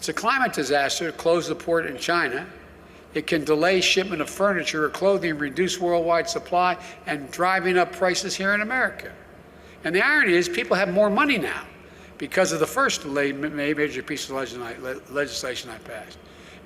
It's a climate disaster to close the port in China. It can delay shipment of furniture or clothing, reduce worldwide supply, and driving up prices here in America. And the irony is people have more money now because of the first major piece of legislation I passed.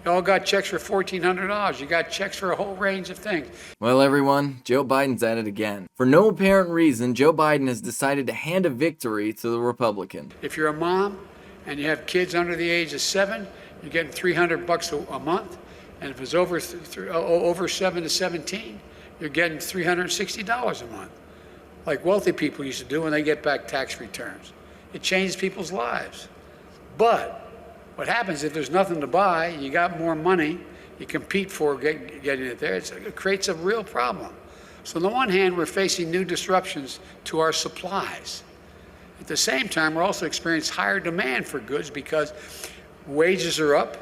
You all got checks for $1,400. You got checks for a whole range of things. Well, everyone, Joe Biden's at it again. For no apparent reason, Joe Biden has decided to hand a victory to the Republican. If you're a mom and you have kids under the age of 7, you're getting $300 a month. And if it's over 7 to 17, you're getting $360 a month, like wealthy people used to do when they get back tax returns. It changes people's lives. But what happens if there's nothing to buy, you got more money, you compete for getting it there, it creates a real problem. So on the one hand, we're facing new disruptions to our supplies. At the same time, we're also experiencing higher demand for goods because wages are up,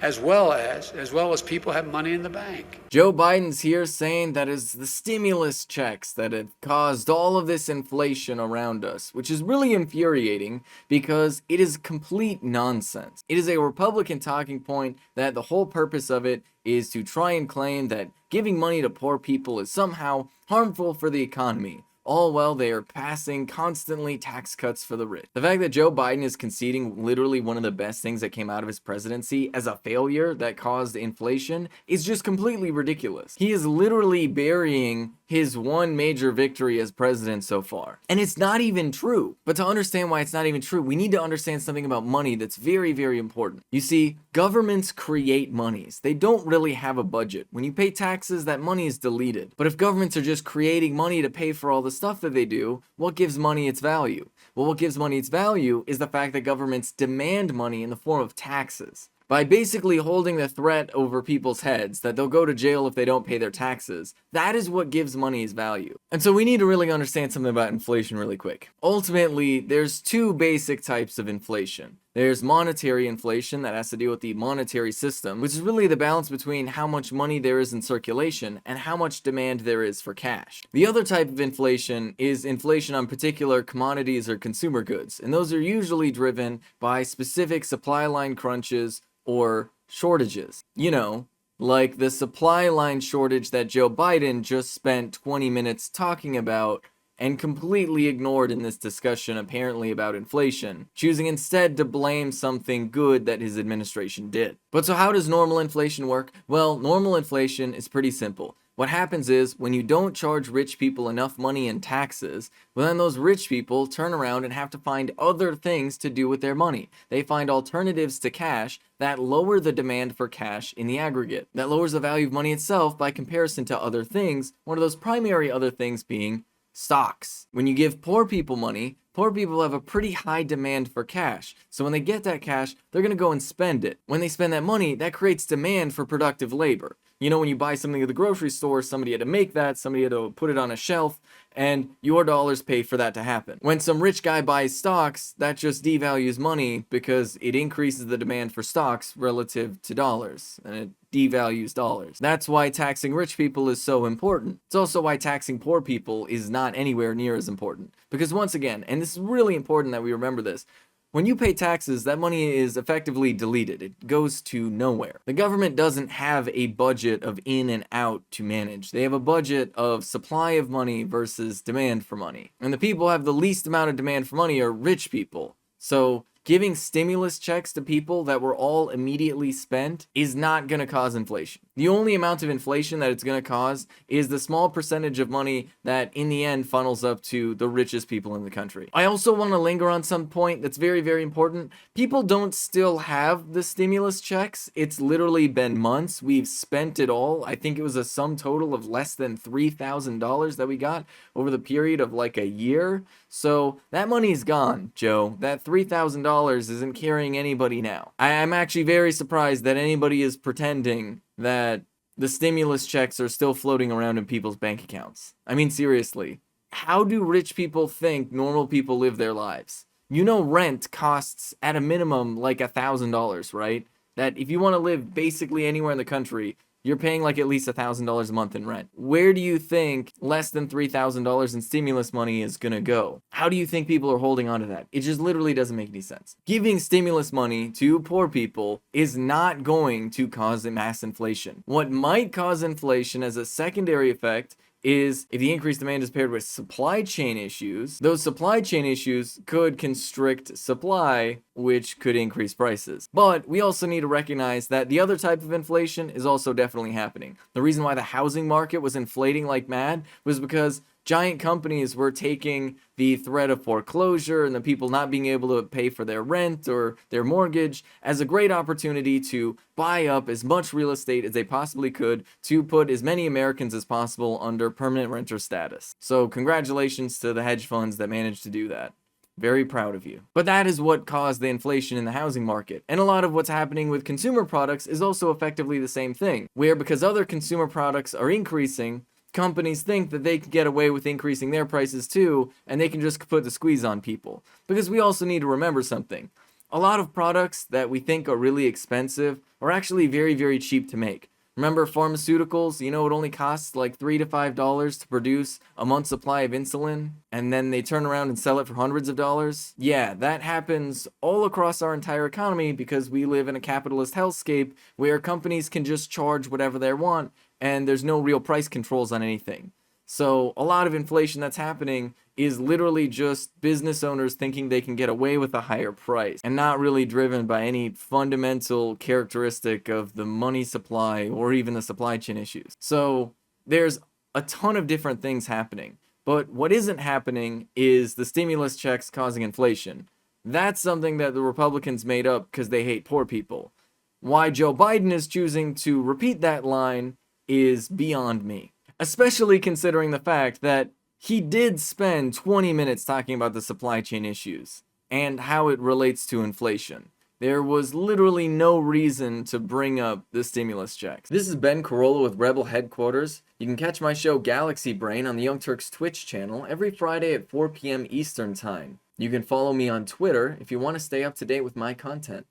as well as people have money in the bank. Joe Biden's here saying that it's the stimulus checks that have caused all of this inflation around us, which is really infuriating because it is complete nonsense. It is a Republican talking point that the whole purpose of it is to try and claim that giving money to poor people is somehow harmful for the economy. All while they are passing constantly tax cuts for the rich. The fact that Joe Biden is conceding literally one of the best things that came out of his presidency as a failure that caused inflation is just completely ridiculous. He is literally burying his one major victory as president so far. And it's not even true. But to understand why it's not even true, we need to understand something about money that's very, very important. You see, governments create monies. They don't really have a budget. When you pay taxes, that money is deleted. But if governments are just creating money to pay for all the stuff that they do, what gives money its value? Well, what gives money its value is the fact that governments demand money in the form of taxes. By basically holding the threat over people's heads that they'll go to jail if they don't pay their taxes, that is what gives money its value. And so we need to really understand something about inflation really quick. Ultimately, there's two basic types of inflation. There's monetary inflation that has to deal with the monetary system, which is really the balance between how much money there is in circulation and how much demand there is for cash. The other type of inflation is inflation on particular commodities or consumer goods, and those are usually driven by specific supply line crunches or shortages. You know, like the supply line shortage that Joe Biden just spent 20 minutes talking about and completely ignored in this discussion apparently about inflation, choosing instead to blame something good that his administration did. But so how does normal inflation work? Well, normal inflation is pretty simple. What happens is when you don't charge rich people enough money in taxes, well then those rich people turn around and have to find other things to do with their money. They find alternatives to cash that lower the demand for cash in the aggregate. That lowers the value of money itself by comparison to other things, one of those primary other things being stocks. When you give poor people money, poor people have a pretty high demand for cash. So when they get that cash, they're going to go and spend it. When they spend that money, that creates demand for productive labor. You know, when you buy something at the grocery store, somebody had to make that, somebody had to put it on a shelf, and your dollars pay for that to happen. When some rich guy buys stocks, that just devalues money because it increases the demand for stocks relative to dollars, and it devalues dollars. That's why taxing rich people is so important. It's also why taxing poor people is not anywhere near as important. Because once again, and this is really important that we remember this, when you pay taxes, that money is effectively deleted. It goes to nowhere. The government doesn't have a budget of in and out to manage. They have a budget of supply of money versus demand for money. And the people who have the least amount of demand for money are rich people. So giving stimulus checks to people that were all immediately spent is not going to cause inflation. The only amount of inflation that it's going to cause is the small percentage of money that in the end funnels up to the richest people in the country. I also want to linger on some point that's very, very important. People don't still have the stimulus checks. It's literally been months. We've spent it all. I think it was a sum total of less than $3,000 that we got over the period of like a year. So that money's gone, Joe. That $3,000 isn't carrying anybody now. I'm actually very surprised that anybody is pretending that the stimulus checks are still floating around in people's bank accounts. I mean, seriously, how do rich people think normal people live their lives? You know, rent costs at a minimum like $1,000, right? That if you want to live basically anywhere in the country, you're paying like at least $1,000 a month in rent. Where do you think less than $3,000 in stimulus money is gonna go? How do you think people are holding on to that? It just literally doesn't make any sense. Giving stimulus money to poor people is not going to cause a mass inflation. What might cause inflation as a secondary effect is if the increased demand is paired with supply chain issues, those supply chain issues could constrict supply, which could increase prices. But we also need to recognize that the other type of inflation is also definitely happening. The reason why the housing market was inflating like mad was because giant companies were taking the threat of foreclosure and the people not being able to pay for their rent or their mortgage as a great opportunity to buy up as much real estate as they possibly could to put as many Americans as possible under permanent renter status. So congratulations to the hedge funds that managed to do that. Very proud of you. But that is what caused the inflation in the housing market. And a lot of what's happening with consumer products is also effectively the same thing, where because other consumer products are increasing, companies think that they can get away with increasing their prices too, and they can just put the squeeze on people. Because we also need to remember something. A lot of products that we think are really expensive are actually very, very cheap to make. Remember pharmaceuticals? You know, it only costs like $3 to $5 to produce a month's supply of insulin, and then they turn around and sell it for hundreds of dollars? Yeah, that happens all across our entire economy because we live in a capitalist hellscape where companies can just charge whatever they want, and there's no real price controls on anything. So a lot of inflation that's happening is literally just business owners thinking they can get away with a higher price and not really driven by any fundamental characteristic of the money supply or even the supply chain issues. So there's a ton of different things happening. But what isn't happening is the stimulus checks causing inflation. That's something that the Republicans made up because they hate poor people. Why Joe Biden is choosing to repeat that line is beyond me. Especially considering the fact that he did spend 20 minutes talking about the supply chain issues and how it relates to inflation. There was literally no reason to bring up the stimulus checks. This is Ben Carollo with Rebel Headquarters. You can catch my show Galaxy Brain on the Young Turks Twitch channel every Friday at 4 p.m. Eastern Time. You can follow me on Twitter if you want to stay up to date with my content.